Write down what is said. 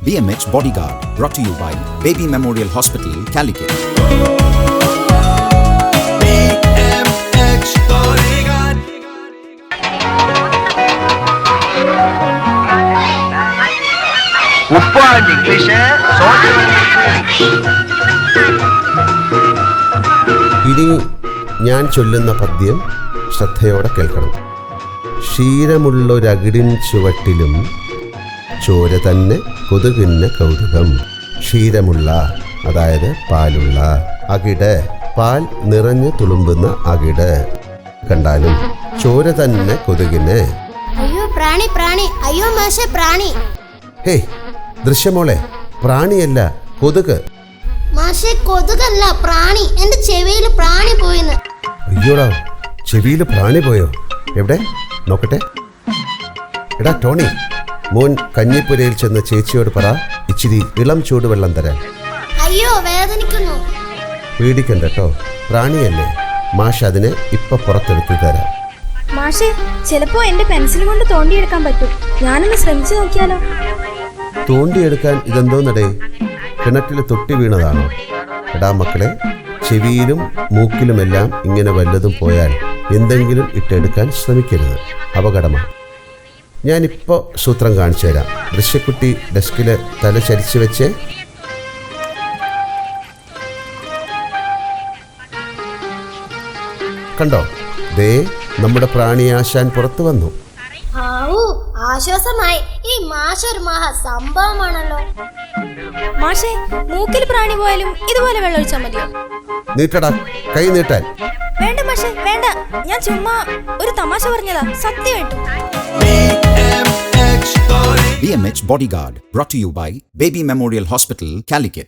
BMH Bodyguard, brought to you by Baby Memorial Hospital, Calicut. BMH Bodyguard. Uppan English, ഇനി ഞാൻ ചൊല്ലുന്ന പദ്യം ശ്രദ്ധയോടെ കേൾക്കണം. ക്ഷീരമുള്ളൊരകിടിൻ ചുവട്ടിലും ചോര തന്നെ കൊതുകിന് കൗതുകം. ക്ഷീരമുള്ള, അതായത് പാലുള്ള, അകിട്, പാൽ നിറഞ്ഞു തുളുമ്പുന്ന അകിട് കണ്ടാലും ചോര തന്നെ കൊതുകിന്. അയ്യോ പ്രാണി പ്രാണി, അയ്യോ മാഷേ പ്രാണി. ഹേയ് ദൃശ്യമോളെ, പ്രാണിയല്ല കൊതുക്. മാഷേ കൊതുകല്ല പ്രാണി, എന്റെ ചെവിയിൽ പ്രാണി പോയിന്ന്. അയ്യോടാ, ചെവിയിൽ പ്രാണി പോയോ? എവിടെ നോക്കട്ടെ. എടാ ടോണി, മോൻ കഞ്ഞിപ്പുരയിൽ ചെന്ന് ചേച്ചിയോട് പറ ഇച്ചിരി ഇളം ചൂടുവെള്ളം തരാൻ. അയ്യോ വേദനിക്കുന്നു. പേടിക്കണ്ട കേട്ടോ, പ്രാണിയല്ലേ. മാഷ് അതിനെ ഇപ്പൊ പുറത്തെടുത്ത് തരാം. മാഷേ, ചിലപ്പോ എന്റെ പെൻസിൽ കൊണ്ട് തോണ്ടിയെടുക്കാൻ പറ്റും. ഞാനൊന്ന് ശ്രമിച്ചു നോക്കിയാലോ? തോണ്ടിയെടുക്കാൻ ഇതെന്തോന്നടേ, കിണറ്റിൽ തൊട്ടി വീണതാണോ? എടാ മക്കളെ, ചെവിയിലും മൂക്കിലുമെല്ലാം ഇങ്ങനെ വല്ലതും പോയാൽ എന്തെങ്കിലും ഇട്ടെടുക്കാൻ ശ്രമിക്കരുത്, അപകടമാണ്. ഞാനിപ്പോൾ സൂത്രം കാണിച്ചു തരാം. ദൃശ്യക്കുട്ടി ഡെസ്കിൽ തല ചരിച്ചു വെച്ചേ. കണ്ടോ, ദേ നമ്മുടെ പ്രാണിയാശാൻ പുറത്തു വന്നു. ആശ്വാസമായി. ഈ മാഷ ഒരു മഹാ സംഭവമാണല്ലോ. മാഷേ, മൂക്കിൽ പ്രാണി പോയാലും ഇതുപോലെ വെള്ളം ഒഴിച്ചാൽ മതിയോ? നീട്ടടാ, കൈ നീട്ടാൻ. വേണ്ട മാഷേ, വേണ്ട. ഞാൻ ചുമ്മാ ഒരു തമാശ പറഞ്ഞതാ, സത്യമായിട്ടും. BMH Bodyguard, brought to you by Baby Memorial Hospital, Calicut.